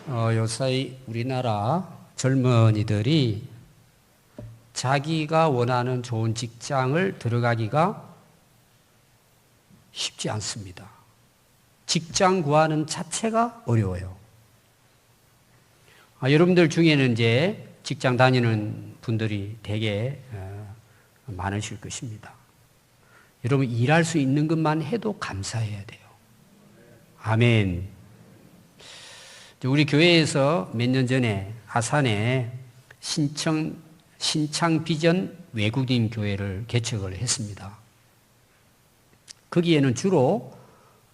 요새 우리나라 젊은이들이 자기가 원하는 좋은 직장을 들어가기가 쉽지 않습니다. 직장 구하는 자체가 어려워요. 여러분들 중에는 이제 직장 다니는 분들이 되게 많으실 것입니다. 여러분 일할 수 있는 것만 해도 감사해야 돼요. 아멘. 우리 교회에서 몇 년 전에 아산에 신창 비전 외국인 교회를 개척을 했습니다. 거기에는 주로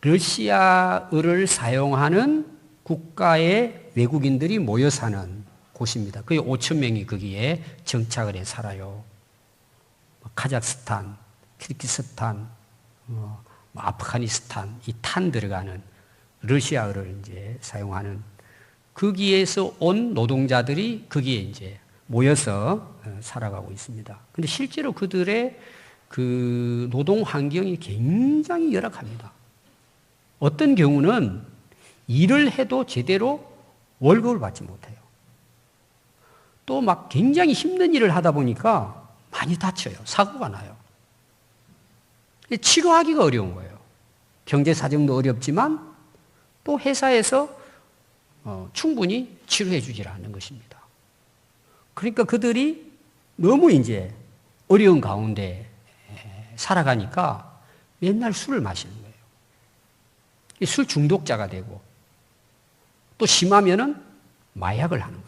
러시아어를 사용하는 국가의 외국인들이 모여 사는 곳입니다. 거의 5천 명이 거기에 정착을 해 살아요. 카자흐스탄, 키르기스탄, 아프가니스탄, 이 탄 들어가는 러시아어를 이제 사용하는 거기에서 온 노동자들이 거기에 이제 모여서 살아가고 있습니다. 근데 실제로 그들의 그 노동 환경이 굉장히 열악합니다. 어떤 경우는 일을 해도 제대로 월급을 받지 못해요. 또 막 굉장히 힘든 일을 하다 보니까 많이 다쳐요. 사고가 나요. 치료하기가 어려운 거예요. 경제 사정도 어렵지만 또 회사에서 충분히 치료해 주질 않는 것입니다. 그러니까 그들이 너무 이제 어려운 가운데 살아가니까 맨날 술을 마시는 거예요. 술 중독자가 되고 또 심하면은 마약을 하는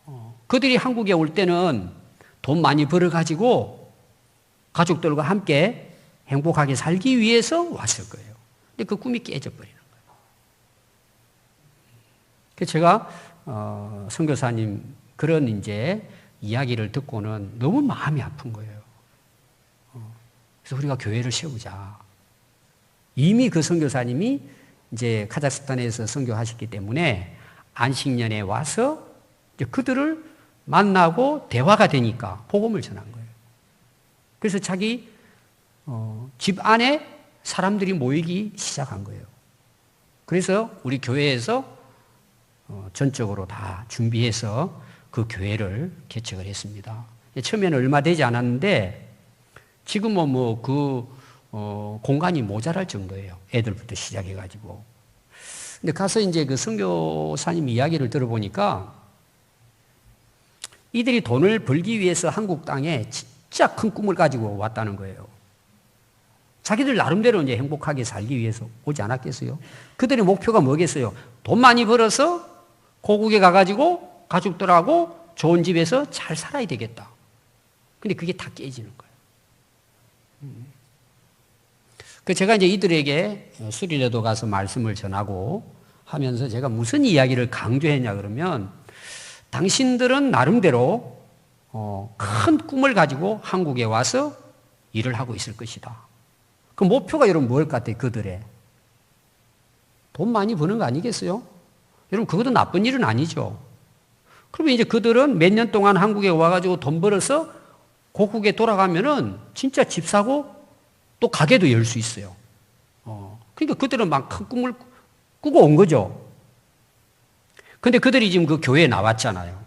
거예요. 그들이 한국에 올 때는 돈 많이 벌어가지고 가족들과 함께 행복하게 살기 위해서 왔을 거예요. 근데 그 꿈이 깨져버리는 거예요. 그래서 제가 선교사님 그런 이제 이야기를 듣고는 너무 마음이 아픈 거예요. 그래서 우리가 교회를 세우자. 이미 그 선교사님이 이제 카자흐스탄에서 선교하셨기 때문에 안식년에 와서 이제 그들을 만나고 대화가 되니까 복음을 전한 거예요. 그래서 자기 집 안에 사람들이 모이기 시작한 거예요. 그래서 우리 교회에서 전적으로 다 준비해서 그 교회를 개척을 했습니다. 처음에는 얼마 되지 않았는데 지금은 공간이 모자랄 정도예요. 애들부터 시작해가지고. 근데 가서 이제 그 선교사님 이야기를 들어보니까 이들이 돈을 벌기 위해서 한국 땅에 진짜 큰 꿈을 가지고 왔다는 거예요. 자기들 나름대로 이제 행복하게 살기 위해서 오지 않았겠어요? 그들의 목표가 뭐겠어요? 돈 많이 벌어서 고국에 가가지고 가족들하고 좋은 집에서 잘 살아야 되겠다. 근데 그게 다 깨지는 거예요. 그래서 제가 이제 이들에게 수리레도 가서 말씀을 전하고 하면서 제가 무슨 이야기를 강조했냐 그러면 당신들은 나름대로 큰 꿈을 가지고 한국에 와서 일을 하고 있을 것이다. 그 목표가 여러분 뭘 같아요? 그들의 돈 많이 버는 거 아니겠어요? 여러분 그것도 나쁜 일은 아니죠. 그러면 이제 그들은 몇 년 동안 한국에 와가지고 돈 벌어서 고국에 돌아가면은 진짜 집 사고 또 가게도 열 수 있어요. 그러니까 그들은 막 큰 꿈을 꾸고 온 거죠. 근데 그들이 지금 그 교회에 나왔잖아요.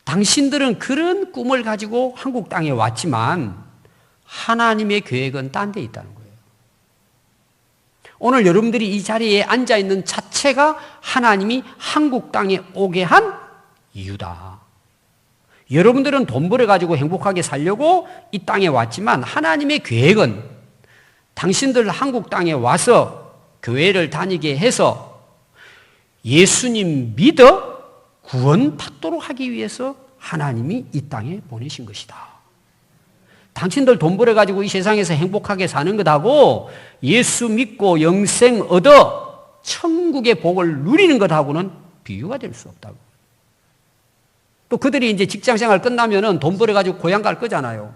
당신들은 그런 꿈을 가지고 한국 땅에 왔지만 하나님의 계획은 딴 데 있다는 거예요. 오늘 여러분들이 이 자리에 앉아 있는 자체가 하나님이 한국 땅에 오게 한 이유다. 여러분들은 돈 벌어가지고 행복하게 살려고 이 땅에 왔지만 하나님의 계획은 당신들 한국 땅에 와서 교회를 다니게 해서 예수님 믿어 구원받도록 하기 위해서 하나님이 이 땅에 보내신 것이다. 당신들 돈 벌어가지고 이 세상에서 행복하게 사는 것하고 예수 믿고 영생 얻어 천국의 복을 누리는 것하고는 비교가 될 수 없다고. 또 그들이 이제 직장 생활 끝나면은 돈 벌어가지고 고향 갈 거잖아요.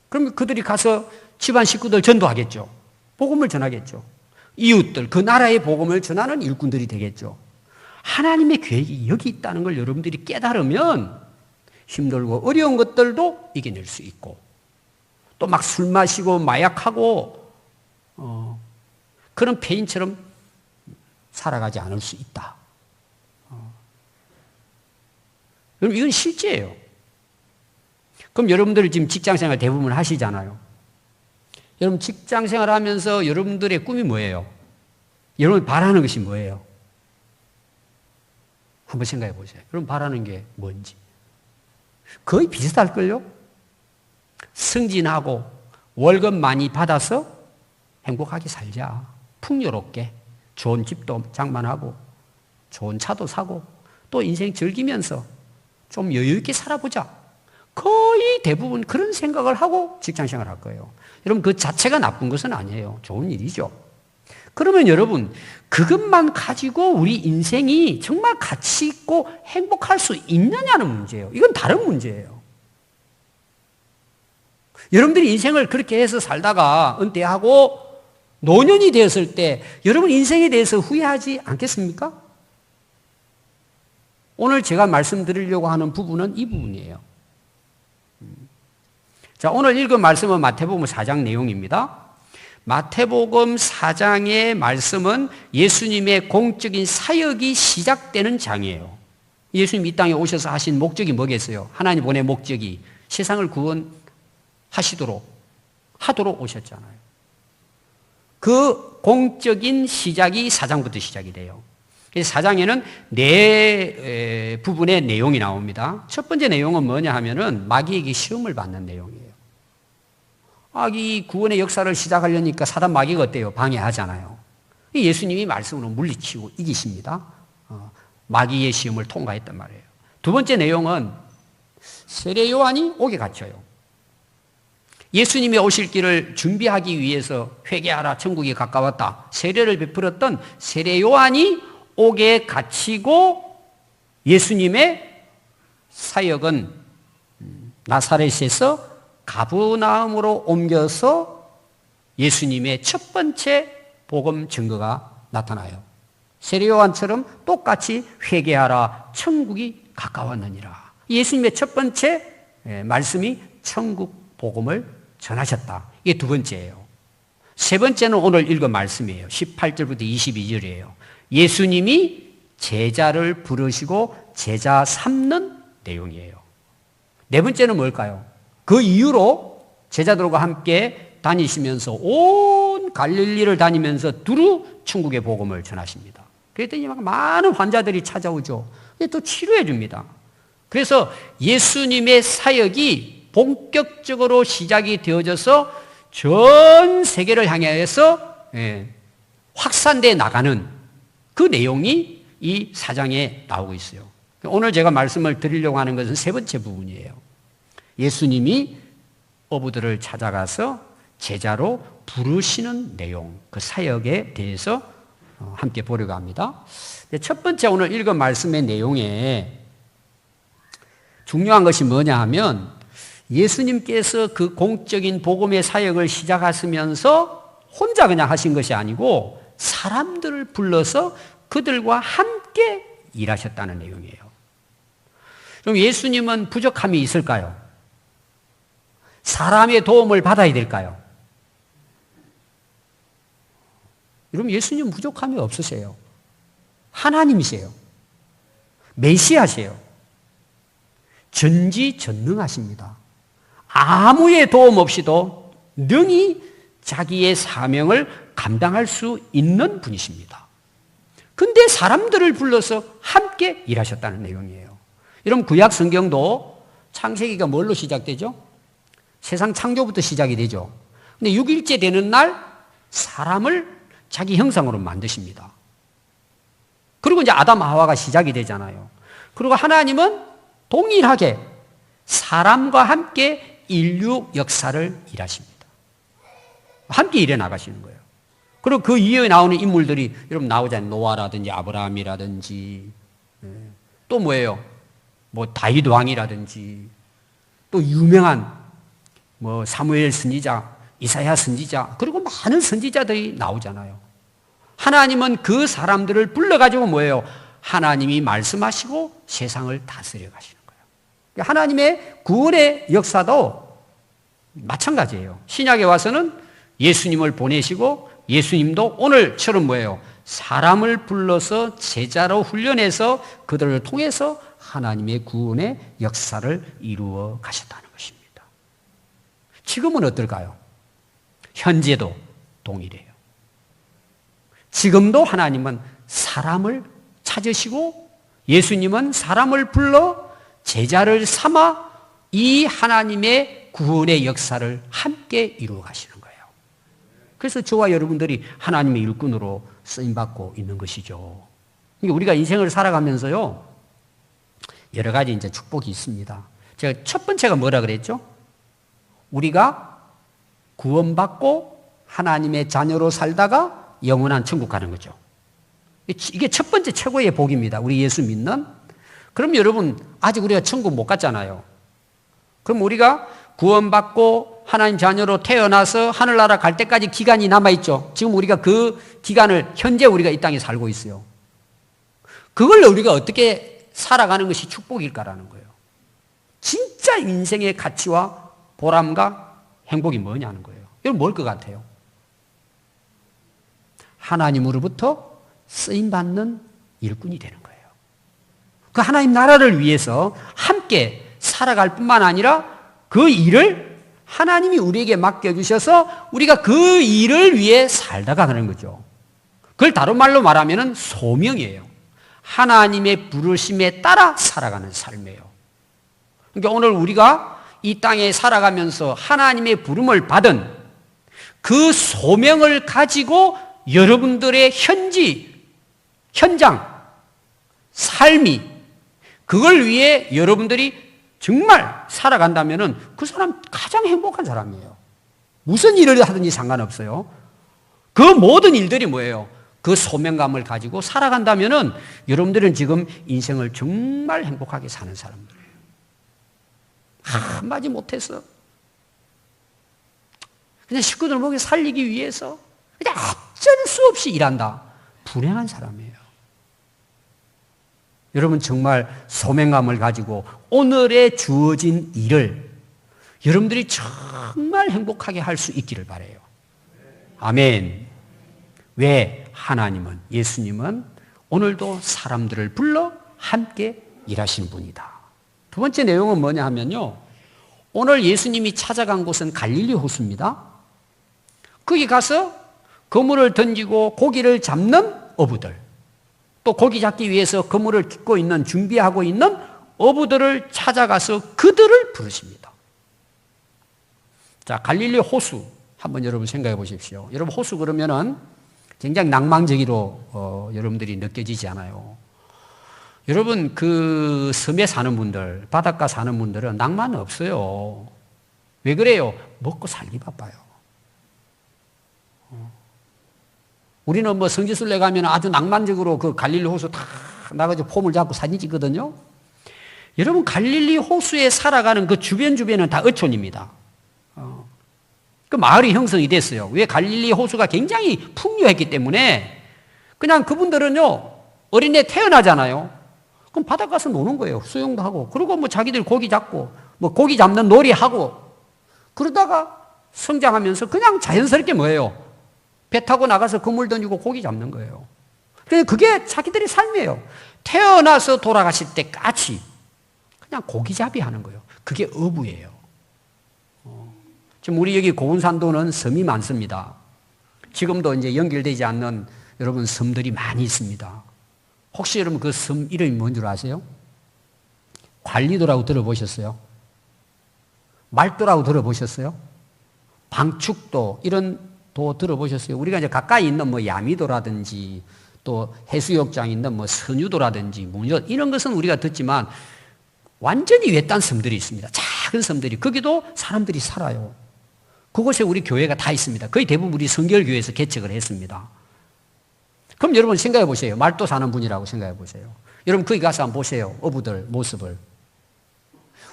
그러면 그들이 가서 집안 식구들 전도하겠죠. 복음을 전하겠죠. 이웃들, 그 나라의 복음을 전하는 일꾼들이 되겠죠. 하나님의 계획이 여기 있다는 걸 여러분들이 깨달으면 힘들고 어려운 것들도 이겨낼 수 있고 또 막 술 마시고 마약하고 그런 폐인처럼 살아가지 않을 수 있다. 여러분, 이건 실제예요. 그럼 여러분들 지금 직장생활 대부분 하시잖아요. 여러분 직장생활 하면서 여러분들의 꿈이 뭐예요? 여러분 바라는 것이 뭐예요? 한번 생각해 보세요. 여러분 바라는 게 뭔지. 거의 비슷할걸요? 승진하고 월급 많이 받아서 행복하게 살자. 풍요롭게. 좋은 집도 장만하고 좋은 차도 사고 또 인생 즐기면서 좀 여유 있게 살아보자. 거의 대부분 그런 생각을 하고 직장생활을 할 거예요. 여러분 그 자체가 나쁜 것은 아니에요. 좋은 일이죠. 그러면 여러분 그것만 가지고 우리 인생이 정말 가치 있고 행복할 수 있느냐는 문제예요. 이건 다른 문제예요. 여러분들이 인생을 그렇게 해서 살다가 은퇴하고 노년이 되었을 때 여러분 인생에 대해서 후회하지 않겠습니까? 오늘 제가 말씀드리려고 하는 부분은 이 부분이에요. 자, 오늘 읽은 말씀은 마태복음 4장 내용입니다. 마태복음 4장의 말씀은 예수님의 공적인 사역이 시작되는 장이에요. 예수님 이 땅에 오셔서 하신 목적이 뭐겠어요? 하나님 보낸 목적이 세상을 구원하도록 오셨잖아요. 그 공적인 시작이 4장부터 시작이 돼요. 그래서 4장에는 네 부분의 내용이 나옵니다. 첫 번째 내용은 뭐냐 하면은 마귀에게 시험을 받는 내용이에요. 마귀 구원의 역사를 시작하려니까 사단 마귀가 어때요? 방해하잖아요. 예수님이 말씀으로 물리치고 이기십니다. 마귀의 시험을 통과했단 말이에요. 두 번째 내용은 세례 요한이 옥에 갇혀요. 예수님이 오실 길을 준비하기 위해서 회개하라 천국이 가까웠다. 세례를 베풀었던 세례 요한이 옥에 갇히고 예수님의 사역은 나사렛에서 가버나움으로 옮겨서 예수님의 첫 번째 복음 증거가 나타나요. 세례 요한처럼 똑같이 회개하라 천국이 가까웠느니라. 예수님의 첫 번째 말씀이 천국 복음을 전하셨다. 이게 두 번째예요. 세 번째는 오늘 읽은 말씀이에요. 18절부터 22절이에요. 예수님이 제자를 부르시고 제자 삼는 내용이에요. 네 번째는 뭘까요? 그 이후로 제자들과 함께 다니시면서 온 갈릴리를 다니면서 두루 천국의 복음을 전하십니다. 그랬더니 많은 환자들이 찾아오죠. 또 치료해 줍니다. 그래서 예수님의 사역이 본격적으로 시작이 되어져서 전 세계를 향해서 확산되어 나가는 그 내용이 이 4장에 나오고 있어요. 오늘 제가 말씀을 드리려고 하는 것은 세 번째 부분이에요. 예수님이 어부들을 찾아가서 제자로 부르시는 내용, 그 사역에 대해서 함께 보려고 합니다. 첫 번째 오늘 읽은 말씀의 내용에 중요한 것이 뭐냐 하면 예수님께서 그 공적인 복음의 사역을 시작하시면서 혼자 그냥 하신 것이 아니고 사람들을 불러서 그들과 함께 일하셨다는 내용이에요. 그럼 예수님은 부족함이 있을까요? 사람의 도움을 받아야 될까요? 여러분 예수님 부족함이 없으세요. 하나님이세요. 메시아세요. 전지전능하십니다. 아무의 도움 없이도 능히 자기의 사명을 감당할 수 있는 분이십니다. 근데 사람들을 불러서 함께 일하셨다는 내용이에요. 여러분 구약 성경도 창세기가 뭘로 시작되죠? 세상 창조부터 시작이 되죠. 근데 6일째 되는 날 사람을 자기 형상으로 만드십니다. 그리고 이제 아담 하와가 시작이 되잖아요. 그리고 하나님은 동일하게 사람과 함께 인류 역사를 일하십니다. 함께 일해 나가시는 거예요. 그리고 그 이후에 나오는 인물들이 여러분 나오잖아요. 노아라든지 아브라함이라든지 또 뭐예요? 뭐 다윗 왕이라든지 또 유명한 뭐 사무엘 선지자, 이사야 선지자 그리고 많은 선지자들이 나오잖아요. 하나님은 그 사람들을 불러가지고 뭐예요? 하나님이 말씀하시고 세상을 다스려 가시는 거예요. 하나님의 구원의 역사도 마찬가지예요. 신약에 와서는 예수님을 보내시고 예수님도 오늘처럼 뭐예요? 사람을 불러서 제자로 훈련해서 그들을 통해서 하나님의 구원의 역사를 이루어 가셨다는 것입니다. 지금은 어떨까요? 현재도 동일해요. 지금도 하나님은 사람을 찾으시고 예수님은 사람을 불러 제자를 삼아 이 하나님의 구원의 역사를 함께 이루어 가시는 거예요. 그래서 저와 여러분들이 하나님의 일꾼으로 쓰임받고 있는 것이죠. 그러니까 우리가 인생을 살아가면서요, 여러 가지 이제 축복이 있습니다. 제가 첫 번째가 뭐라 그랬죠? 우리가 구원받고 하나님의 자녀로 살다가 영원한 천국 가는 거죠. 이게 첫 번째 최고의 복입니다. 우리 예수 믿는. 그럼 여러분, 아직 우리가 천국 못 갔잖아요. 그럼 우리가 구원받고 하나님 자녀로 태어나서 하늘나라 갈 때까지 기간이 남아있죠. 지금 우리가 그 기간을 현재 우리가 이 땅에 살고 있어요. 그걸 우리가 어떻게 살아가는 것이 축복일까라는 거예요. 진짜 인생의 가치와 보람과 행복이 뭐냐는 거예요. 이건 뭘 것 같아요? 하나님으로부터 쓰임받는 일꾼이 되는 거예요. 그 하나님 나라를 위해서 함께 살아갈 뿐만 아니라 그 일을 하나님이 우리에게 맡겨주셔서 우리가 그 일을 위해 살다가 가는 거죠. 그걸 다른 말로 말하면 소명이에요. 하나님의 부르심에 따라 살아가는 삶이에요. 그러니까 오늘 우리가 이 땅에 살아가면서 하나님의 부름을 받은 그 소명을 가지고 여러분들의 현장, 삶이 그걸 위해 여러분들이 정말 살아간다면 그 사람 가장 행복한 사람이에요. 무슨 일을 하든지 상관없어요. 그 모든 일들이 뭐예요? 그 소명감을 가지고 살아간다면 여러분들은 지금 인생을 정말 행복하게 사는 사람들이에요. 한마디 못해서 그냥 식구들 먹여 살리기 위해서 그냥 어쩔 수 없이 일한다. 불행한 사람이에요. 여러분 정말 소명감을 가지고 오늘에 주어진 일을 여러분들이 정말 행복하게 할 수 있기를 바라요. 아멘. 왜? 하나님은, 예수님은 오늘도 사람들을 불러 함께 일하시는 분이다. 두 번째 내용은 뭐냐 하면요, 오늘 예수님이 찾아간 곳은 갈릴리 호수입니다. 거기 가서 그물을 던지고 고기를 잡는 어부들, 또 고기 잡기 위해서 그물을 깃고 있는, 준비하고 있는 어부들을 찾아가서 그들을 부르십니다. 자, 갈릴리 호수 한번 여러분 생각해 보십시오. 여러분 호수 그러면은 굉장히 낭만적으로 여러분들이 느껴지지 않아요. 여러분 그 섬에 사는 분들, 바닷가 사는 분들은 낭만 없어요. 왜 그래요? 먹고 살기 바빠요. 우리는 뭐 성지순례 가면 아주 낭만적으로 그 갈릴리 호수 다 나가지고 폼을 잡고 사진 찍거든요. 여러분 갈릴리 호수에 살아가는 그 주변은 다 어촌입니다. 그 마을이 형성이 됐어요. 왜? 갈릴리 호수가 굉장히 풍요했기 때문에 그냥 그분들은요, 어린애 태어나잖아요. 그럼 바닷가 가서 노는 거예요. 수영도 하고. 그리고 뭐 자기들 고기 잡고, 뭐 고기 잡는 놀이 하고, 그러다가 성장하면서 그냥 자연스럽게 뭐예요? 배 타고 나가서 그물 던지고 고기 잡는 거예요. 그게 자기들의 삶이에요. 태어나서 돌아가실 때까지 그냥 고기잡이 하는 거예요. 그게 어부예요. 지금 우리 여기 고운산도는 섬이 많습니다. 지금도 이제 연결되지 않는 여러분 섬들이 많이 있습니다. 혹시 여러분 그 섬 이름이 뭔 줄 아세요? 관리도라고 들어보셨어요? 말도라고 들어보셨어요? 방축도 이런 도 들어보셨어요? 우리가 이제 가까이 있는 뭐 야미도라든지 또 해수욕장 있는 뭐 선유도라든지 문여 이런 것은 우리가 듣지만 완전히 외딴 섬들이 있습니다. 작은 섬들이. 거기도 사람들이 살아요. 그곳에 우리 교회가 다 있습니다. 거의 대부분 우리 성결교회에서 개척을 했습니다. 그럼 여러분 생각해 보세요. 말도 사는 분이라고 생각해 보세요. 여러분 거기 가서 한번 보세요. 어부들 모습을.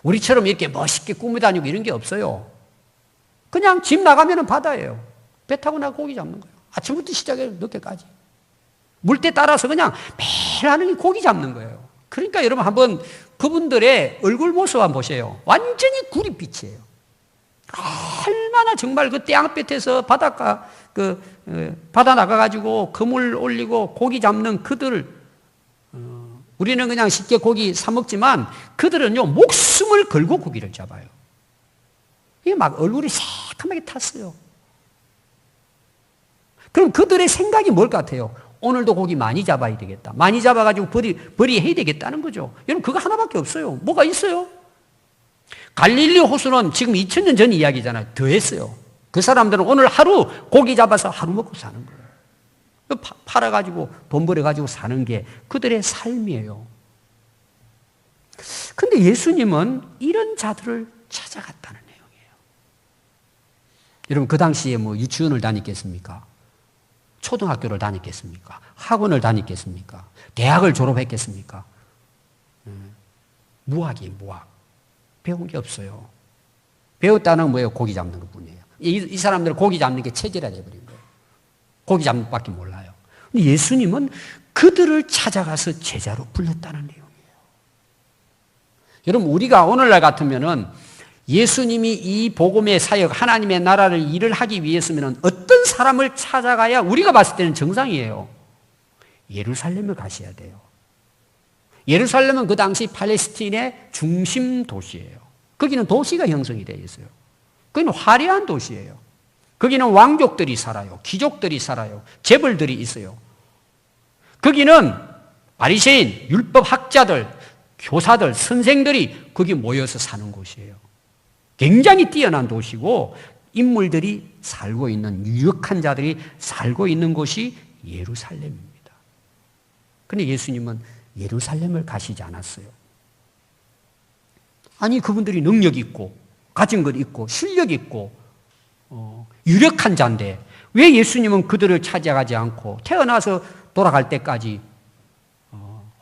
우리처럼 이렇게 멋있게 꾸며 다니고 이런 게 없어요. 그냥 집 나가면 바다예요. 배 타고 나가 고기 잡는 거예요. 아침부터 시작해서 늦게까지. 물때 따라서 그냥 매일 하는 게 고기 잡는 거예요. 그러니까 여러분 한번 그분들의 얼굴 모습 한번 보세요. 완전히 구릿빛이에요. 얼마나 정말 그 땅끝에서 바닷가 바다 나가가지고 그물 올리고 고기 잡는 그들, 우리는 그냥 쉽게 고기 사 먹지만 그들은요, 목숨을 걸고 고기를 잡아요. 이게 막 얼굴이 새카맣게 탔어요. 그럼 그들의 생각이 뭘 같아요? 오늘도 고기 많이 잡아야 되겠다. 많이 잡아가지고 벌이해야 되겠다는 거죠. 여러분, 그거 하나밖에 없어요. 뭐가 있어요? 갈릴리 호수는 지금 2000년 전 이야기잖아요. 더 했어요. 그 사람들은 오늘 하루 고기 잡아서 하루 먹고 사는 거예요. 팔아가지고 돈 벌어가지고 사는 게 그들의 삶이에요. 근데 예수님은 이런 자들을 찾아갔다는 내용이에요. 여러분, 그 당시에 뭐 유치원을 다녔겠습니까? 초등학교를 다녔겠습니까? 학원을 다녔겠습니까? 대학을 졸업했겠습니까? 무학이에요, 무학. 배운 게 없어요. 배웠다는 뭐예요? 고기 잡는 것 뿐이에요. 이 사람들은 고기 잡는 게 체질화 돼버린 거예요. 고기 잡는 것밖에 몰라요. 근데 예수님은 그들을 찾아가서 제자로 불렀다는 내용이에요. 여러분, 우리가 오늘날 같으면은 예수님이 이 복음의 사역, 하나님의 나라를 일을 하기 위해서는 어떤 사람을 찾아가야 우리가 봤을 때는 정상이에요. 예루살렘을 가셔야 돼요. 예루살렘은 그 당시 팔레스틴의 중심 도시예요. 거기는 도시가 형성이 되어 있어요. 거기는 화려한 도시예요. 거기는 왕족들이 살아요. 귀족들이 살아요. 재벌들이 있어요. 거기는 바리새인, 율법 학자들, 교사들, 선생들이 거기 모여서 사는 곳이에요. 굉장히 뛰어난 도시고 인물들이 살고 있는, 유력한 자들이 살고 있는 곳이 예루살렘입니다. 그런데 예수님은 예루살렘을 가시지 않았어요. 아니, 그분들이 능력 있고 가진 것 있고 실력 있고 유력한 자인데 왜 예수님은 그들을 찾아가지 않고 태어나서 돌아갈 때까지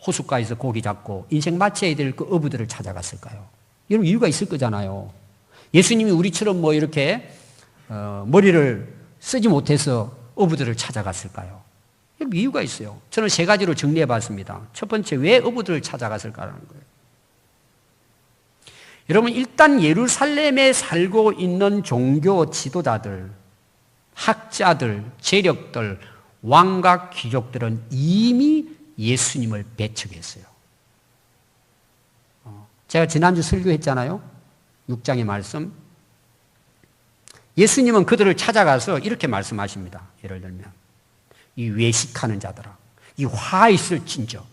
호숫가에서 고기 잡고 인생 마쳐야 될 그 어부들을 찾아갔을까요? 여러분, 이유가 있을 거잖아요. 예수님이 우리처럼 뭐 이렇게 머리를 쓰지 못해서 어부들을 찾아갔을까요? 여러분, 이유가 있어요. 저는 세 가지로 정리해 봤습니다. 첫 번째, 왜 어부들을 찾아갔을까라는 거예요. 여러분, 일단 예루살렘에 살고 있는 종교 지도자들, 학자들, 재력들, 왕과 귀족들은 이미 예수님을 배척했어요. 제가 지난주 설교했잖아요. 6장의 말씀. 예수님은 그들을 찾아가서 이렇게 말씀하십니다. 예를 들면 이 외식하는 자들아, 이 화 있을 진저.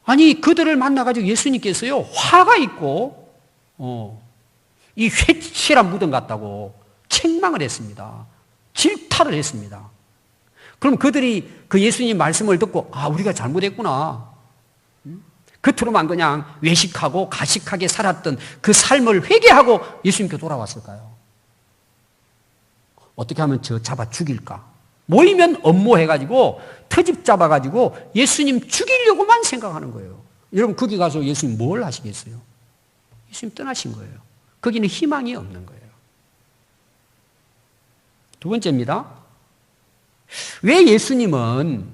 아니, 그들을 만나가지고 예수님께서요, 화가 있고 이 회칠한 무덤 같다고 책망을 했습니다. 질타를 했습니다. 그럼 그들이 그 예수님 말씀을 듣고 우리가 잘못했구나. 겉으로만 그냥 외식하고 가식하게 살았던 그 삶을 회개하고 예수님께 돌아왔을까요? 어떻게 하면 저 잡아 죽일까? 모이면 업무해가지고 터집 잡아가지고 예수님 죽이려고만 생각하는 거예요. 여러분, 거기 가서 예수님 뭘 하시겠어요? 예수님 떠나신 거예요. 거기는 희망이 없는 거예요. 두 번째입니다. 왜 예수님은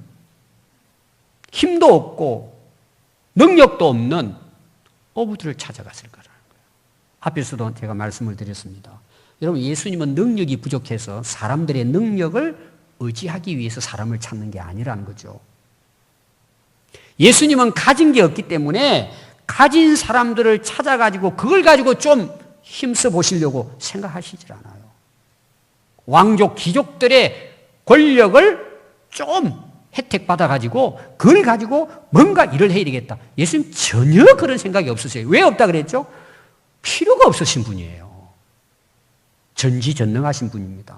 힘도 없고 능력도 없는 어부들을 찾아갔을까라는 거예요. 앞에서도 제가 말씀을 드렸습니다. 여러분, 예수님은 능력이 부족해서 사람들의 능력을 의지하기 위해서 사람을 찾는 게 아니라는 거죠. 예수님은 가진 게 없기 때문에 가진 사람들을 찾아가지고 그걸 가지고 좀 힘써 보시려고 생각하시질 않아요. 왕족, 귀족들의 권력을 좀 혜택받아가지고 그걸 가지고 뭔가 일을 해야 되겠다. 예수님 전혀 그런 생각이 없으세요. 왜 없다 그랬죠? 필요가 없으신 분이에요. 전지전능하신 분입니다.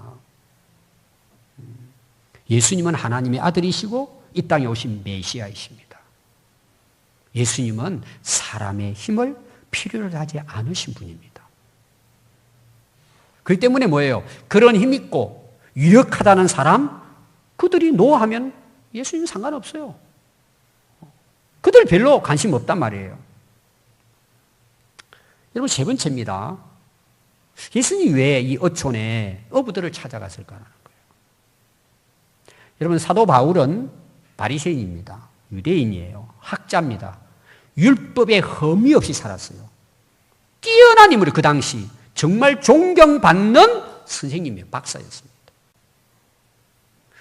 예수님은 하나님의 아들이시고 이 땅에 오신 메시아이십니다. 예수님은 사람의 힘을 필요로 하지 않으신 분입니다. 그렇기 때문에 뭐예요? 그런 힘 있고 유력하다는 사람, 그들이 노하면 예수님 상관없어요. 그들 별로 관심 없단 말이에요. 여러분, 세 번째입니다. 예수님이 왜 이 어촌에 어부들을 찾아갔을까라는 거예요. 여러분, 사도 바울은 바리새인입니다. 유대인이에요. 학자입니다. 율법에 흠이 없이 살았어요. 뛰어난 인물이 그 당시 정말 존경받는 선생님이에요. 박사였습니다.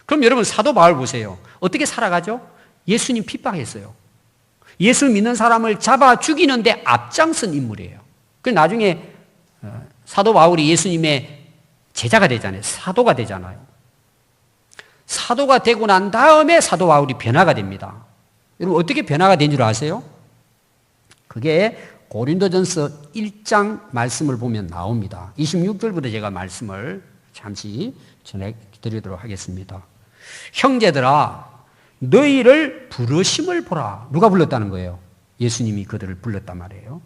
그럼 여러분 사도 바울 보세요. 어떻게 살아가죠? 예수님 핍박했어요. 예수 믿는 사람을 잡아 죽이는데 앞장선 인물이에요. 그 나중에 사도 바울이 예수님의 제자가 되잖아요. 사도가 되잖아요. 사도가 되고 난 다음에 사도 바울이 변화가 됩니다. 여러분 어떻게 변화가 된 줄 아세요? 그게 고린도전서 1장 말씀을 보면 나옵니다. 26절부터 제가 말씀을 잠시 전해드리도록 하겠습니다. 형제들아 너희를 부르심을 보라. 누가 불렀다는 거예요? 예수님이 그들을 불렀단 말이에요.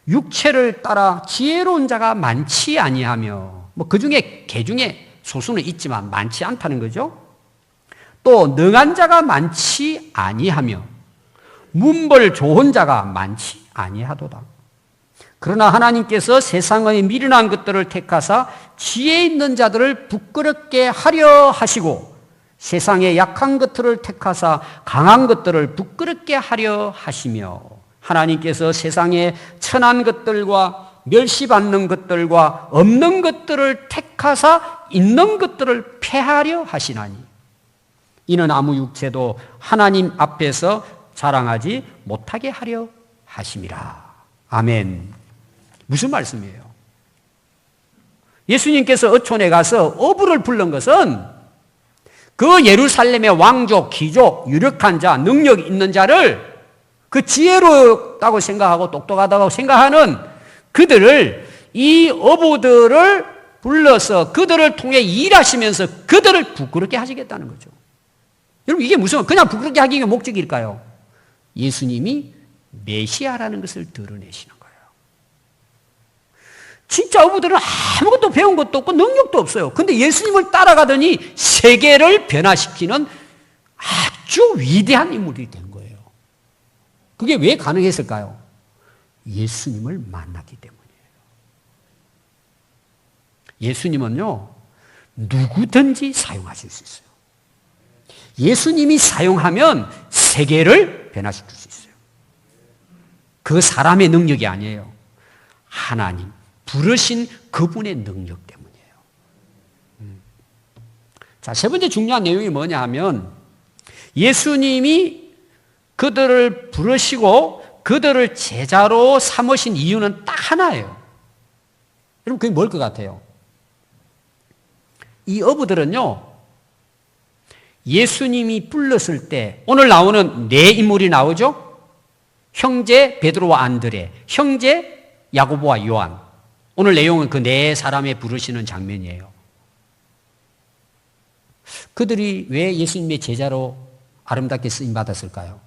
육체를 따라 지혜로운 자가 많지 아니하며 뭐 그중에 개중에 소수는 있지만 많지 않다는 거죠. 또 능한 자가 많지 아니하며 문벌 좋은 자가 많지 아니하도다. 그러나 하나님께서 세상의 미련한 것들을 택하사 지혜 있는 자들을 부끄럽게 하려 하시고 세상의 약한 것들을 택하사 강한 것들을 부끄럽게 하려 하시며 하나님께서 세상의 천한 것들과 멸시받는 것들과 없는 것들을 택하사 있는 것들을 폐하려 하시나니 이는 아무 육체도 하나님 앞에서 자랑하지 못하게 하려 하심이라. 아멘. 무슨 말씀이에요? 예수님께서 어촌에 가서 어부를 부른 것은 그 예루살렘의 왕족, 귀족, 유력한 자, 능력 있는 자를 그 지혜롭다고 생각하고 똑똑하다고 생각하는 그들을 이 어부들을 불러서 그들을 통해 일하시면서 그들을 부끄럽게 하시겠다는 거죠. 여러분 이게 무슨 그냥 부끄럽게 하기가 목적일까요? 예수님이 메시아라는 것을 드러내시는 거예요. 진짜 어부들은 아무것도 배운 것도 없고 능력도 없어요. 근데 예수님을 따라가더니 세계를 변화시키는 아주 위대한 인물이 된 거예요. 그게 왜 가능했을까요? 예수님을 만났기 때문이에요. 예수님은요, 누구든지 사용하실 수 있어요. 예수님이 사용하면 세계를 변화시킬 수 있어요. 그 사람의 능력이 아니에요. 하나님, 부르신 그분의 능력 때문이에요. 자, 세 번째 중요한 내용이 뭐냐 하면 예수님이 그들을 부르시고 그들을 제자로 삼으신 이유는 딱 하나예요. 여러분 그게 뭘 것 같아요? 이 어부들은요, 예수님이 불렀을 때 오늘 나오는 네 인물이 나오죠? 형제 베드로와 안드레, 형제 야고보와 요한. 오늘 내용은 그 네 사람의 부르시는 장면이에요. 그들이 왜 예수님의 제자로 아름답게 쓰임 받았을까요?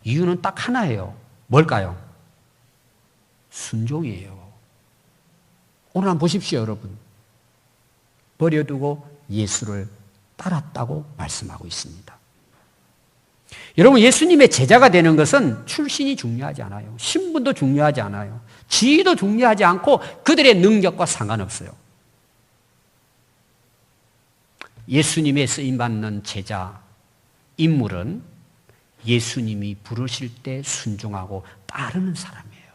이유는 딱 하나예요. 뭘까요? 순종이에요. 오늘 한번 보십시오, 여러분. 버려두고 예수를 따랐다고 말씀하고 있습니다. 여러분, 예수님의 제자가 되는 것은 출신이 중요하지 않아요. 신분도 중요하지 않아요. 지위도 중요하지 않고 그들의 능력과 상관없어요. 예수님의 쓰임받는 제자, 인물은 예수님이 부르실 때 순종하고 따르는 사람이에요.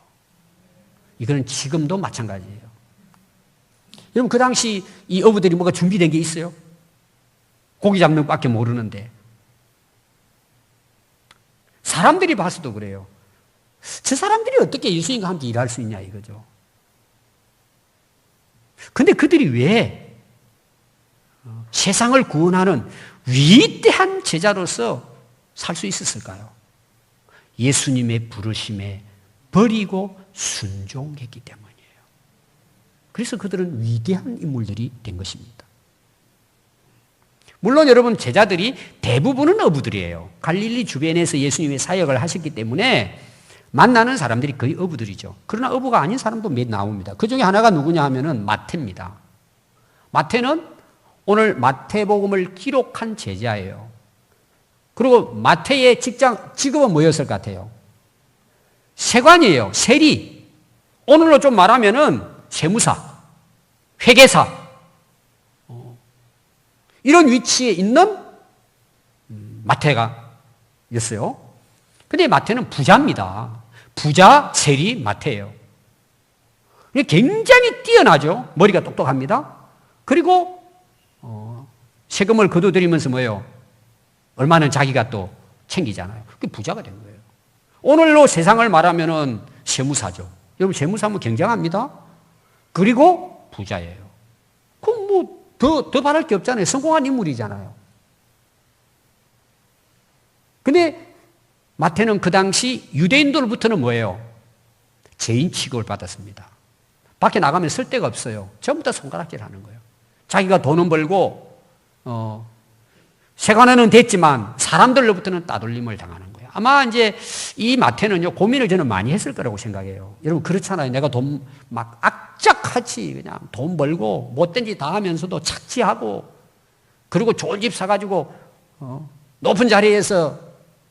이거는 지금도 마찬가지예요. 여러분, 그 당시 이 어부들이 뭐가 준비된 게 있어요? 고기 잡는 것밖에 모르는데. 사람들이 봐서도 그래요. 저 사람들이 어떻게 예수님과 함께 일할 수 있냐 이거죠. 근데 그들이 왜 세상을 구원하는 위대한 제자로서 살 수 있었을까요? 예수님의 부르심에 버리고 순종했기 때문이에요. 그래서 그들은 위대한 인물들이 된 것입니다. 물론 여러분 제자들이 대부분은 어부들이에요. 갈릴리 주변에서 예수님의 사역을 하셨기 때문에 만나는 사람들이 거의 어부들이죠. 그러나 어부가 아닌 사람도 몇 나옵니다. 그 중에 하나가 누구냐 하면은 마태입니다. 마태는 오늘 마태복음을 기록한 제자예요. 그리고 마태의 직업은 뭐였을 것 같아요? 세관이에요. 세리. 오늘로 좀 말하면은 세무사, 회계사. 이런 위치에 있는 마태가였어요. 근데 마태는 부자입니다. 부자, 세리, 마태예요. 굉장히 뛰어나죠. 머리가 똑똑합니다. 그리고 세금을 거둬들이면서 뭐예요? 얼마는 자기가 또 챙기잖아요. 그게 부자가 된 거예요. 오늘로 세상을 말하면은 세무사죠. 여러분 세무사면 굉장합니다. 그리고 부자예요. 그럼 뭐 더 바랄 게 없잖아요. 성공한 인물이잖아요. 근데 마태는 그 당시 유대인들로부터는 뭐예요? 죄인 취급을 받았습니다. 밖에 나가면 쓸 데가 없어요. 전부 다 손가락질 하는 거예요. 자기가 돈은 벌고 세관원은 됐지만 사람들로부터는 따돌림을 당하는 거예요. 아마 이제 이 마태는요, 고민을 저는 많이 했을 거라고 생각해요. 여러분 그렇잖아요. 내가 돈 막 악착같이 그냥 돈 벌고 못된 짓 다 하면서도 착취하고 그리고 좋은 집 사가지고 높은 자리에서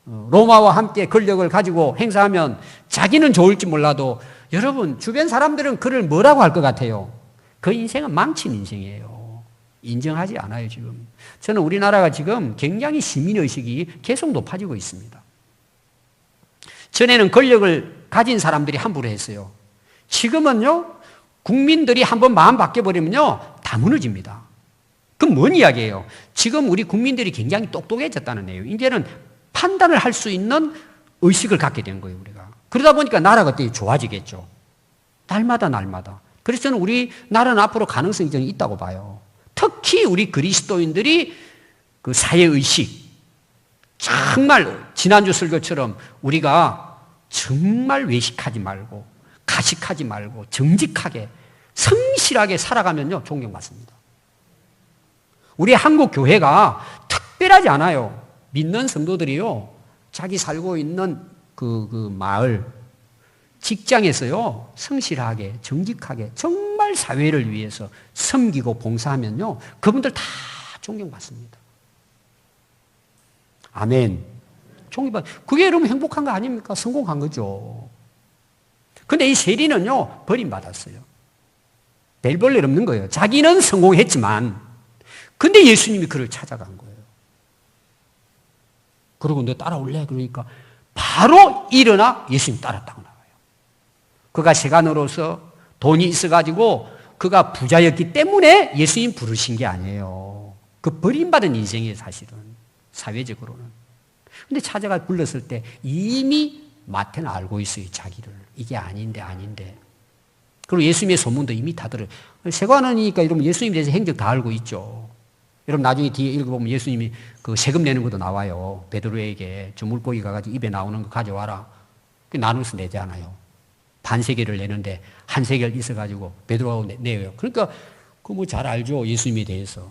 로마와 함께 권력을 가지고 행사하면 자기는 좋을지 몰라도 여러분 주변 사람들은 그를 뭐라고 할 것 같아요? 그 인생은 망친 인생이에요. 인정하지 않아요 지금. 저는 우리나라가 지금 굉장히 시민의식이 계속 높아지고 있습니다. 전에는 권력을 가진 사람들이 함부로 했어요. 지금은요 국민들이 한번 마음 바뀌어버리면요 다 무너집니다. 그럼 뭔 이야기예요? 지금 우리 국민들이 굉장히 똑똑해졌다는 얘기예요. 이제는 판단을 할 수 있는 의식을 갖게 된 거예요 우리가. 그러다 보니까 나라가 되게 좋아지겠죠. 날마다. 그래서 저는 우리나라는 앞으로 가능성이 좀 있다고 봐요. 특히 우리 그리스도인들이 그 사회의식, 정말 지난주 설교처럼 우리가 정말 외식하지 말고 가식하지 말고 정직하게 성실하게 살아가면요 존경받습니다. 우리 한국 교회가 특별하지 않아요. 믿는 성도들이요 자기 살고 있는 그 마을 직장에서요 성실하게 정직하게 정말 사회를 위해서 섬기고 봉사하면요 그분들 다 존경받습니다. 아멘. 존경받. 그게 여러분 행복한 거 아닙니까? 성공한 거죠. 근데 이 세리는요 버림받았어요. 별 볼 일 없는 거예요. 자기는 성공했지만 근데 예수님이 그를 찾아간 거예요. 그러고 너 따라올래? 그러니까 바로 일어나 예수님 따랐다고 나와요. 그가 세간으로서 돈이 있어가지고 그가 부자였기 때문에 예수님 부르신 게 아니에요. 그 버림받은 인생이에요 사실은. 사회적으로는. 근데 찾아가 불렀을 때 이미 마태는 알고 있어요 자기를. 이게 아닌데. 그리고 예수님의 소문도 이미 다 들어요. 세관원이니까 여러분 예수님에 대해서 행적 다 알고 있죠. 여러분 나중에 뒤에 읽어보면 예수님이 그 세금 내는 것도 나와요. 베드로에게 저 물고기 가가지고 입에 나오는 거 가져와라. 나눠서 내잖아요. 반세겔을 내는데 한 세겔 있어가지고 베드로하고 내요. 그러니까 그 뭐 잘 알죠 예수님에 대해서.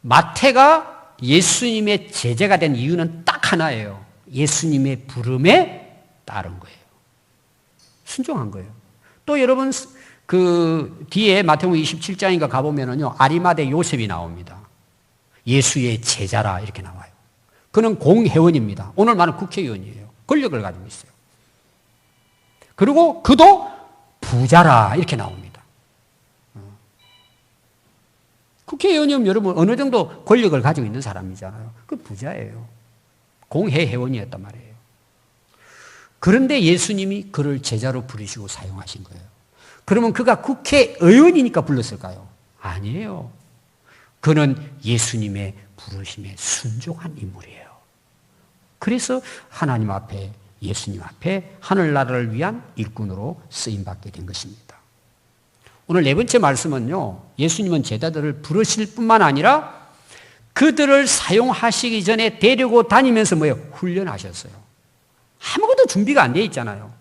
마태가 예수님의 제자가 된 이유는 딱 하나예요. 예수님의 부름에 따른 거예요. 순종한 거예요. 또 여러분 그 뒤에 마태복음 27장인가 가보면은요 아리마대 요셉이 나옵니다. 예수의 제자라 이렇게 나와요. 그는 공회원입니다. 오늘 말하는 국회의원이에요. 권력을 가지고 있어요. 그리고 그도 부자라 이렇게 나옵니다. 국회의원이면 여러분 어느 정도 권력을 가지고 있는 사람이잖아요. 그 부자예요. 공회회원이었단 말이에요. 그런데 예수님이 그를 제자로 부르시고 사용하신 거예요. 그러면 그가 국회의원이니까 불렀을까요? 아니에요. 그는 예수님의 부르심에 순종한 인물이에요. 그래서 하나님 앞에 예수님 앞에 하늘나라를 위한 일꾼으로 쓰임받게 된 것입니다. 오늘 네 번째 말씀은요. 예수님은 제자들을 부르실 뿐만 아니라 그들을 사용하시기 전에 데리고 다니면서 뭐예요? 훈련하셨어요. 아무것도 준비가 안 돼 있잖아요.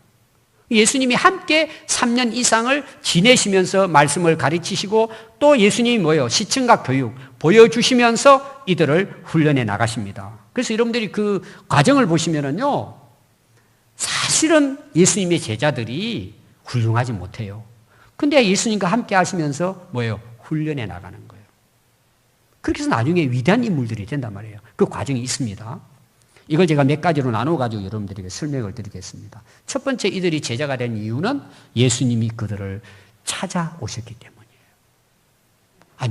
예수님이 함께 3년 이상을 지내시면서 말씀을 가르치시고 또 예수님이 뭐예요? 시청각 교육 보여주시면서 이들을 훈련해 나가십니다. 그래서 여러분들이 그 과정을 보시면은요. 사실은 예수님의 제자들이 훌륭하지 못해요. 근데 예수님과 함께 하시면서 뭐예요? 훈련해 나가는 거예요. 그렇게 해서 나중에 위대한 인물들이 된단 말이에요. 그 과정이 있습니다. 이걸 제가 몇 가지로 나눠가지고 여러분들에게 설명을 드리겠습니다. 첫 번째 이들이 제자가 된 이유는 예수님이 그들을 찾아오셨기 때문이에요.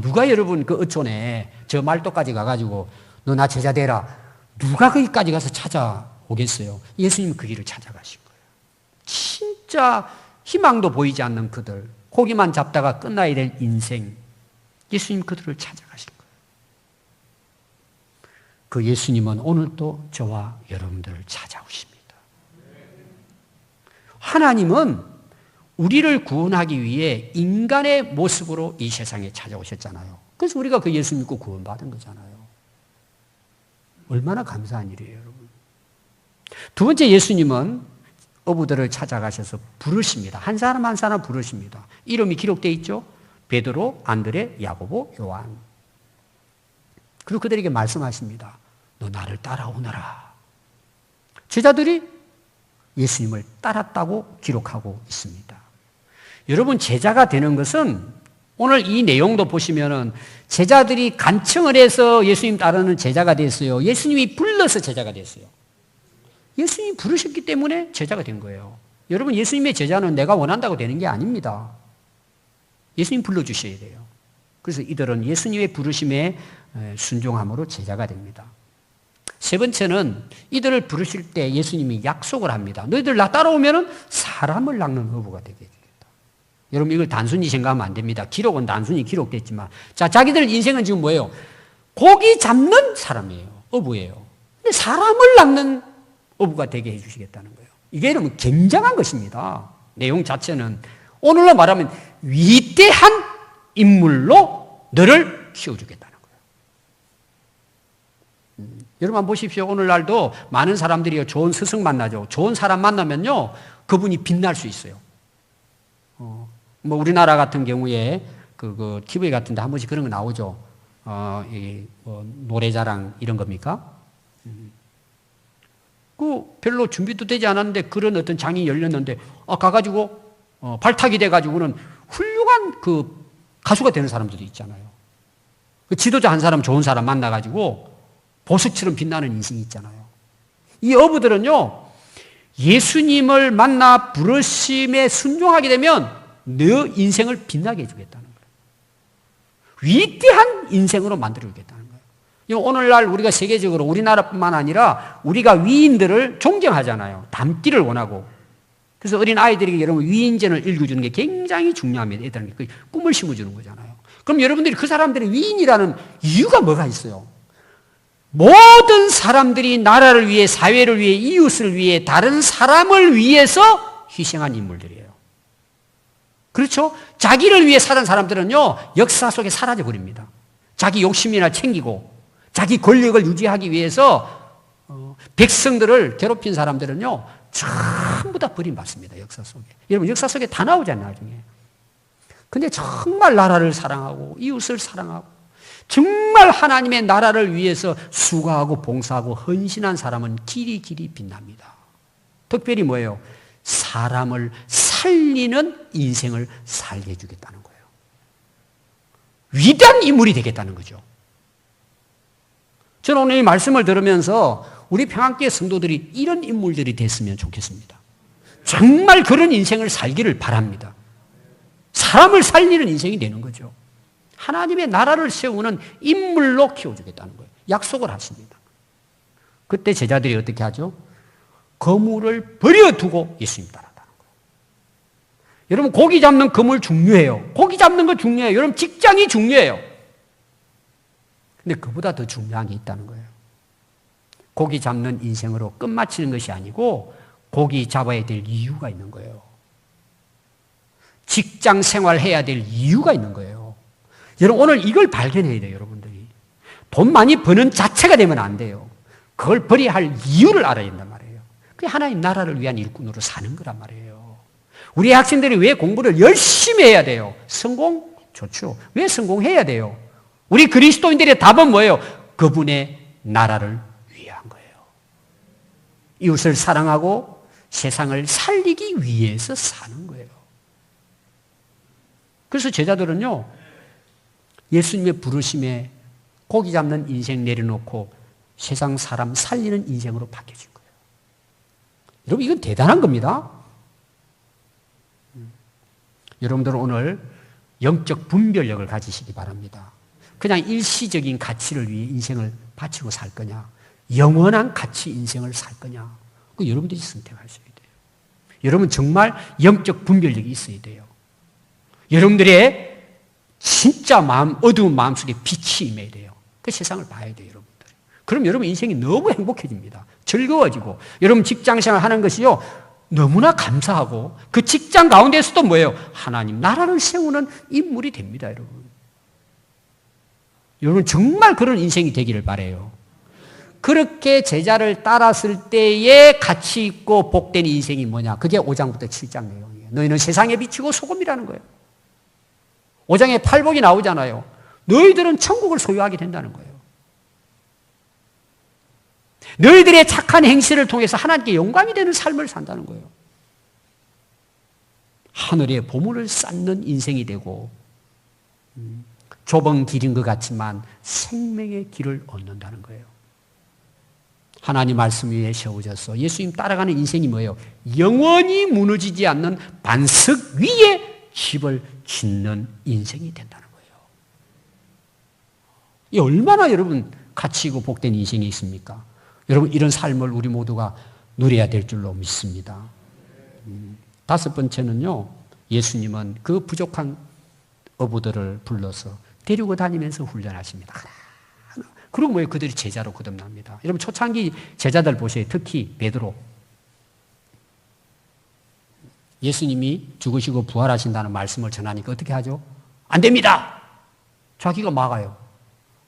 누가 여러분 그 어촌에 저 말도까지 가가지고 너 나 제자 되라. 누가 거기까지 가서 찾아오겠어요? 예수님은 그 길을 찾아가신 거예요. 진짜 희망도 보이지 않는 그들, 고기만 잡다가 끝나야 될 인생, 예수님 그들을 찾아가신 거예요. 그 예수님은 오늘도 저와 여러분들을 찾아오십니다. 하나님은 우리를 구원하기 위해 인간의 모습으로 이 세상에 찾아오셨잖아요. 그래서 우리가 그 예수 믿고 구원받은 거잖아요. 얼마나 감사한 일이에요, 여러분. 두 번째, 예수님은 어부들을 찾아가셔서 부르십니다. 한 사람 한 사람 부르십니다. 이름이 기록되어 있죠? 베드로, 안드레, 야고보, 요한. 그리고 그들에게 말씀하십니다. 너 나를 따라오너라. 제자들이 예수님을 따랐다고 기록하고 있습니다. 여러분, 제자가 되는 것은 오늘 이 내용도 보시면은 제자들이 간청을 해서 예수님 따르는 제자가 됐어요. 예수님이 불러서 제자가 됐어요. 예수님이 부르셨기 때문에 제자가 된 거예요. 여러분, 예수님의 제자는 내가 원한다고 되는 게 아닙니다. 예수님 불러주셔야 돼요. 그래서 이들은 예수님의 부르심에 순종함으로 제자가 됩니다. 세 번째는 이들을 부르실 때 예수님이 약속을 합니다. 너희들 나 따라오면 사람을 낚는 어부가 되게 해주겠다. 여러분, 이걸 단순히 생각하면 안 됩니다. 기록은 단순히 기록됐지만, 자, 자기들 인생은 지금 뭐예요? 고기 잡는 사람이에요. 어부예요. 근데 사람을 낚는 어부가 되게 해주시겠다는 거예요. 이게 여러분 굉장한 것입니다. 내용 자체는 오늘로 말하면 위대한 인물로 너를 키워주겠다는 거예요. 여러분 한번 보십시오. 오늘날도 많은 사람들이 좋은 스승 만나죠. 좋은 사람 만나면요, 그분이 빛날 수 있어요. 뭐 우리나라 같은 경우에 그 TV 같은 데 한 번씩 그런 거 나오죠. 뭐 노래자랑 이런 겁니까? 그 별로 준비도 되지 않았는데 그런 어떤 장이 열렸는데 가가지고 발탁이 돼가지고는 훌륭한 그 가수가 되는 사람들이 있잖아요. 그 지도자 한 사람 좋은 사람 만나가지고 보석처럼 빛나는 인생이 있잖아요. 이 어부들은요, 예수님을 만나 부르심에 순종하게 되면 너 인생을 빛나게 해주겠다는 거예요. 위대한 인생으로 만들어주겠다는 거예요. 오늘날 우리가 세계적으로 우리나라뿐만 아니라 우리가 위인들을 존경하잖아요. 닮기를 원하고. 그래서 어린 아이들에게 여러분 위인전을 읽어주는 게 굉장히 중요합니다. 애들에게 꿈을 심어주는 거잖아요. 그럼 여러분들이 그 사람들이 위인이라는 이유가 뭐가 있어요? 모든 사람들이 나라를 위해, 사회를 위해, 이웃을 위해, 다른 사람을 위해서 희생한 인물들이에요. 그렇죠? 자기를 위해 사는 사람들은요, 역사 속에 사라져 버립니다. 자기 욕심이나 챙기고 자기 권력을 유지하기 위해서 백성들을 괴롭힌 사람들은요, 전부 다 버림받습니다. 역사 속에. 여러분, 역사 속에 다 나오잖아요, 나중에. 근데 정말 나라를 사랑하고 이웃을 사랑하고 정말 하나님의 나라를 위해서 수고하고 봉사하고 헌신한 사람은 길이 빛납니다. 특별히 뭐예요? 사람을 살리는 인생을 살게 해주겠다는 거예요. 위대한 인물이 되겠다는 거죠. 저는 오늘 이 말씀을 들으면서 우리 평안교회 성도들이 이런 인물들이 됐으면 좋겠습니다. 정말 그런 인생을 살기를 바랍니다. 사람을 살리는 인생이 되는 거죠. 하나님의 나라를 세우는 인물로 키워주겠다는 거예요. 약속을 하십니다. 그때 제자들이 어떻게 하죠? 거물을 버려두고 예수님 따랐다는 거예요. 여러분, 고기 잡는 그물 중요해요. 고기 잡는 거 중요해요. 여러분, 직장이 중요해요. 근데 그보다 더 중요한 게 있다는 거예요. 고기 잡는 인생으로 끝마치는 것이 아니고 고기 잡아야 될 이유가 있는 거예요. 직장 생활해야 될 이유가 있는 거예요. 여러분, 오늘 이걸 발견해야 돼요, 여러분들이. 돈 많이 버는 자체가 되면 안 돼요. 그걸 버려야 할 이유를 알아야 된단 말이에요. 그게 하나님 나라를 위한 일꾼으로 사는 거란 말이에요. 우리 학생들이 왜 공부를 열심히 해야 돼요? 성공? 좋죠. 왜 성공해야 돼요? 우리 그리스도인들의 답은 뭐예요? 그분의 나라를 위한 거예요. 이웃을 사랑하고 세상을 살리기 위해서 사는 거예요. 그래서 제자들은요, 예수님의 부르심에 고기 잡는 인생 내려놓고 세상 사람 살리는 인생으로 바뀌어진 거예요. 여러분, 이건 대단한 겁니다. 여러분들은 오늘 영적 분별력을 가지시기 바랍니다. 그냥 일시적인 가치를 위해 인생을 바치고 살 거냐, 영원한 가치 인생을 살 거냐, 그 여러분들이 선택하셔야 돼요. 여러분 정말 영적 분별력이 있어야 돼요. 여러분들의 진짜 어두운 마음속에 빛이 임해야 돼요. 그 세상을 봐야 돼요, 여러분들. 그럼 여러분 인생이 너무 행복해집니다. 즐거워지고. 여러분 직장생활 하는 것이요, 너무나 감사하고 그 직장 가운데서도 뭐예요? 하나님 나라를 세우는 인물이 됩니다, 여러분. 여러분 정말 그런 인생이 되기를 바라요. 그렇게 제자를 따랐을 때에 가치 있고 복된 인생이 뭐냐? 그게 5장부터 7장 내용이에요. 너희는 세상에 비치고 소금이라는 거예요. 5장에 팔복이 나오잖아요. 너희들은 천국을 소유하게 된다는 거예요. 너희들의 착한 행실을 통해서 하나님께 영광이 되는 삶을 산다는 거예요. 하늘의 보물을 쌓는 인생이 되고 좁은 길인 것 같지만 생명의 길을 얻는다는 거예요. 하나님 말씀 위에 세워져서 예수님 따라가는 인생이 뭐예요? 영원히 무너지지 않는 반석 위에 집을 짓는 인생이 된다는 거예요. 이 얼마나 여러분 가치 있고 복된 인생이 있습니까? 여러분 이런 삶을 우리 모두가 누려야 될 줄로 믿습니다. 5번째는요. 예수님은 그 부족한 어부들을 불러서 데리고 다니면서 훈련하십니다. 그리고 뭐예요? 그들이 제자로 거듭납니다. 여러분 초창기 제자들 보세요. 특히 베드로. 예수님이 죽으시고 부활하신다는 말씀을 전하니까 어떻게 하죠? 안 됩니다. 자기가 막아요.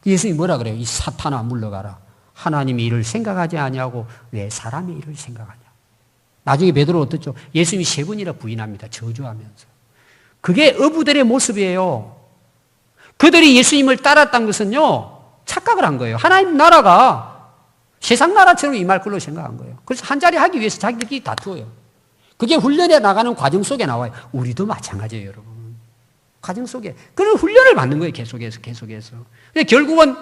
예수님이 뭐라 그래요? 이 사탄아 물러가라. 하나님의 일을 생각하지 아니하고 왜 사람의 일을 생각하냐. 나중에 베드로 어떻죠? 예수님이 3번이나 부인합니다. 저주하면서. 그게 어부들의 모습이에요. 그들이 예수님을 따랐다는 것은요. 착각을 한 거예요. 하나님 나라가 세상 나라처럼 임할 걸로 생각한 거예요. 그래서 한 자리 하기 위해서 자기들끼리 다투어요. 그게 훈련에 나가는 과정 속에 나와요. 우리도 마찬가지예요, 여러분. 과정 속에. 그런 훈련을 받는 거예요, 계속해서. 근데 결국은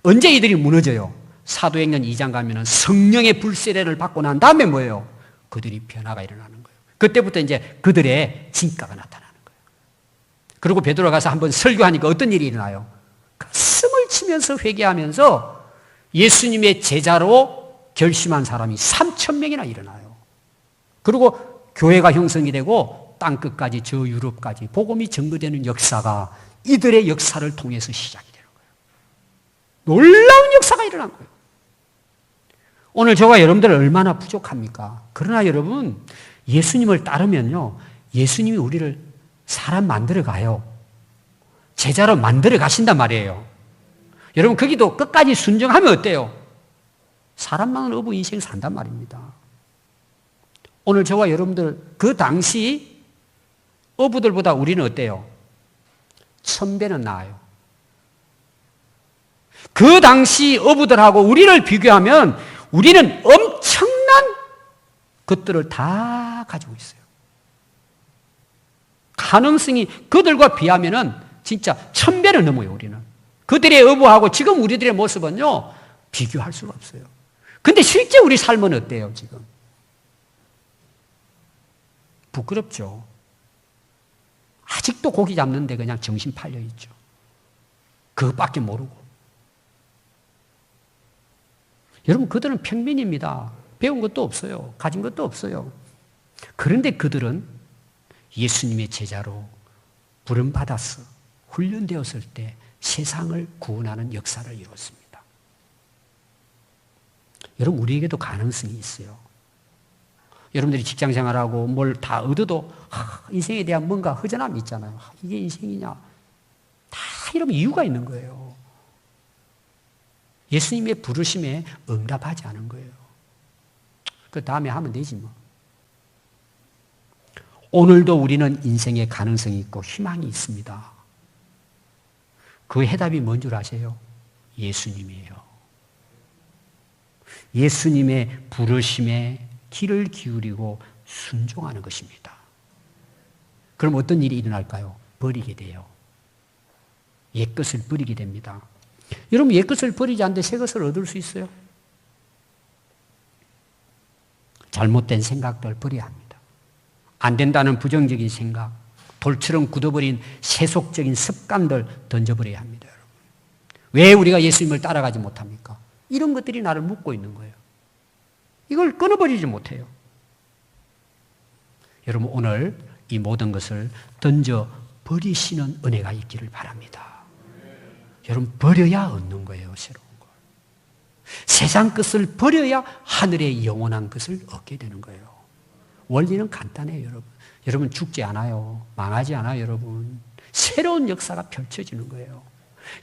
언제 이들이 무너져요? 사도행전 2장 가면은 성령의 불세례를 받고 난 다음에 뭐예요? 그들이 변화가 일어나는 거예요. 그때부터 이제 그들의 진가가 나타나는 거예요. 그리고 베드로가 가서 한번 설교하니까 어떤 일이 일어나요? 가슴을 치면서 회개하면서 예수님의 제자로 결심한 사람이 3,000명이나 일어나요. 그리고 교회가 형성이 되고 땅끝까지 저 유럽까지 복음이 전거되는 역사가 이들의 역사를 통해서 시작이 되는 거예요. 놀라운 역사가 일어난 거예요. 오늘 저와 여러분들 얼마나 부족합니까? 그러나 여러분 예수님을 따르면요. 예수님이 우리를 사람 만들어 가요. 제자로 만들어 가신단 말이에요. 여러분 거기도 끝까지 순종하면 어때요? 사람 많은 어부 인생 산단 말입니다. 오늘 저와 여러분들 그 당시 어부들보다 우리는 어때요? 1000배는 나아요. 그 당시 어부들하고 우리를 비교하면 우리는 엄청난 것들을 다 가지고 있어요. 가능성이 그들과 비하면은 진짜 1000배는 넘어요, 우리는. 그들의 어부하고 지금 우리들의 모습은요, 비교할 수가 없어요. 근데 실제 우리 삶은 어때요, 지금? 부끄럽죠. 아직도 고기 잡는데 그냥 정신 팔려 있죠. 그것밖에 모르고. 여러분, 그들은 평민입니다. 배운 것도 없어요. 가진 것도 없어요. 그런데 그들은 예수님의 제자로 부름받아서 훈련되었을 때 세상을 구원하는 역사를 이뤘습니다. 여러분, 우리에게도 가능성이 있어요. 여러분들이 직장 생활하고 뭘 다 얻어도 인생에 대한 뭔가 허전함이 있잖아요. 이게 인생이냐. 다 이런 이유가 있는 거예요. 예수님의 부르심에 응답하지 않은 거예요. 그 다음에 하면 되지 뭐. 오늘도 우리는 인생에 가능성이 있고 희망이 있습니다. 그 해답이 뭔 줄 아세요? 예수님이에요. 예수님의 부르심에 귀를 기울이고 순종하는 것입니다. 그럼 어떤 일이 일어날까요? 버리게 돼요. 옛것을 버리게 됩니다. 여러분, 옛것을 버리지 않는데 새것을 얻을 수 있어요? 잘못된 생각들 버려야 합니다. 안 된다는 부정적인 생각, 돌처럼 굳어버린 세속적인 습관들 던져버려야 합니다. 여러분. 왜 우리가 예수님을 따라가지 못합니까? 이런 것들이 나를 묶고 있는 거예요. 이걸 끊어버리지 못해요. 여러분 오늘 이 모든 것을 던져 버리시는 은혜가 있기를 바랍니다. 여러분 버려야 얻는 거예요. 새로운 걸. 세상 것을 버려야 하늘의 영원한 것을 얻게 되는 거예요. 원리는 간단해요. 여러분. 여러분 죽지 않아요. 망하지 않아요. 여러분. 새로운 역사가 펼쳐지는 거예요.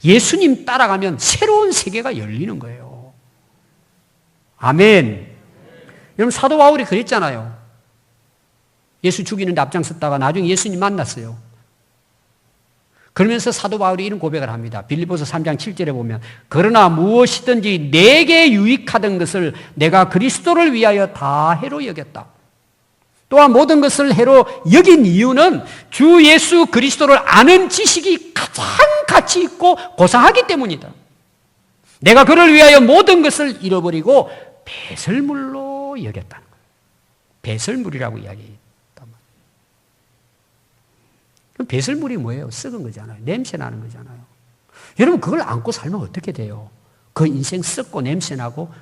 예수님 따라가면 새로운 세계가 열리는 거예요. 아멘. 여러분 사도 바울이 그랬잖아요. 예수 죽이는데 앞장섰다가 나중에 예수님 만났어요. 그러면서 사도 바울이 이런 고백을 합니다. 빌립보서 3장 7절에 보면 그러나 무엇이든지 내게 유익하던 것을 내가 그리스도를 위하여 다 해로 여겼다. 또한 모든 것을 해로 여긴 이유는 주 예수 그리스도를 아는 지식이 가장 가치 있고 고상하기 때문이다. 내가 그를 위하여 모든 것을 잃어버리고 배설물로 여겼다는 거예요. 배설물이라고 이야기했단 말이에요. 그럼 배설물이 뭐예요? 썩은 거잖아요. 냄새 나는 거잖아요. 여러분 그걸 안고 살면 어떻게 돼요? 그 인생 썩고 냄새 나고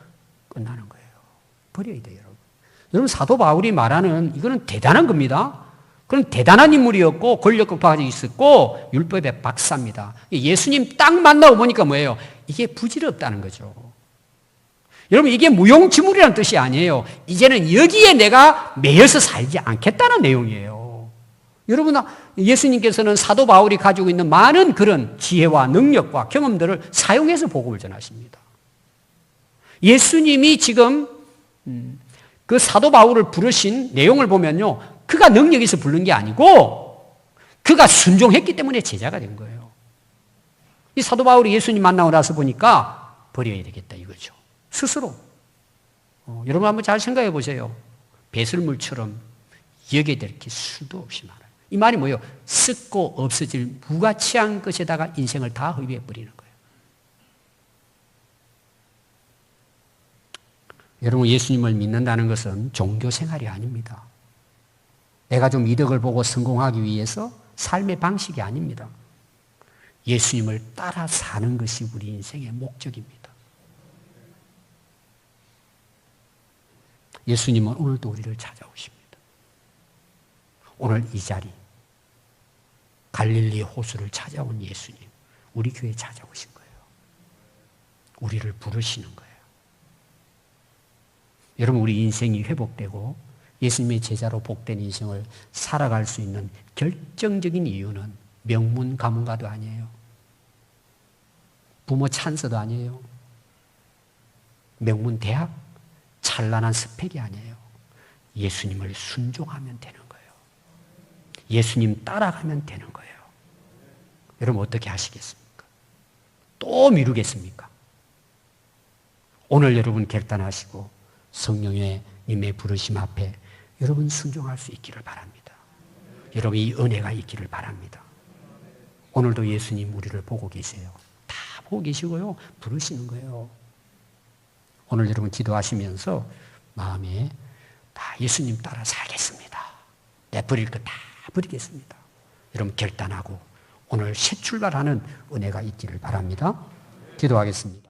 끝나는 거예요. 버려야 돼요. 여러분 사도 바울이 말하는 이거는 대단한 겁니다. 그런 대단한 인물이었고 권력과 있었고 율법의 박사입니다. 예수님 딱 만나고 보니까 뭐예요? 이게 부질없다는 거죠. 여러분 이게 무용지물이라는 뜻이 아니에요. 이제는 여기에 내가 매여서 살지 않겠다는 내용이에요. 여러분 예수님께서는 사도 바울이 가지고 있는 많은 그런 지혜와 능력과 경험들을 사용해서 복음을 전하십니다. 예수님이 지금 그 사도 바울을 부르신 내용을 보면요. 그가 능력이 있어 부른 게 아니고 그가 순종했기 때문에 제자가 된 거예요. 이 사도 바울이 예수님 만나고 나서 보니까 버려야 되겠다 이거죠. 스스로. 여러분 한번 잘 생각해 보세요. 배설물처럼 여기에 될 게 수도 없이 많아요. 이 말이 뭐예요? 썩고 없어질 무가치한 것에다가 인생을 다 허비해 버리는 거예요. 여러분 예수님을 믿는다는 것은 종교 생활이 아닙니다. 내가 좀 이득을 보고 성공하기 위해서 삶의 방식이 아닙니다. 예수님을 따라 사는 것이 우리 인생의 목적입니다. 예수님은 오늘도 우리를 찾아오십니다. 오늘 이 자리, 갈릴리 호수를 찾아온 예수님, 우리 교회에 찾아오신 거예요. 우리를 부르시는 거예요. 여러분 우리 인생이 회복되고 예수님의 제자로 복된 인생을 살아갈 수 있는 결정적인 이유는 명문 가문가도 아니에요. 부모 찬스도 아니에요. 명문 대학, 찬란한 스펙이 아니에요. 예수님을 순종하면 되는 거예요. 예수님 따라가면 되는 거예요. 여러분 어떻게 하시겠습니까? 또 미루겠습니까? 오늘 여러분 결단하시고 성령의 님의 부르심 앞에 여러분 순종할 수 있기를 바랍니다. 여러분 이 은혜가 있기를 바랍니다. 오늘도 예수님 우리를 보고 계세요. 다 보고 계시고요. 부르시는 거예요. 오늘 여러분 기도하시면서 마음에 다 예수님 따라 살겠습니다. 내 버릴 거 다 버리겠습니다. 여러분 결단하고 오늘 새 출발하는 은혜가 있기를 바랍니다. 기도하겠습니다.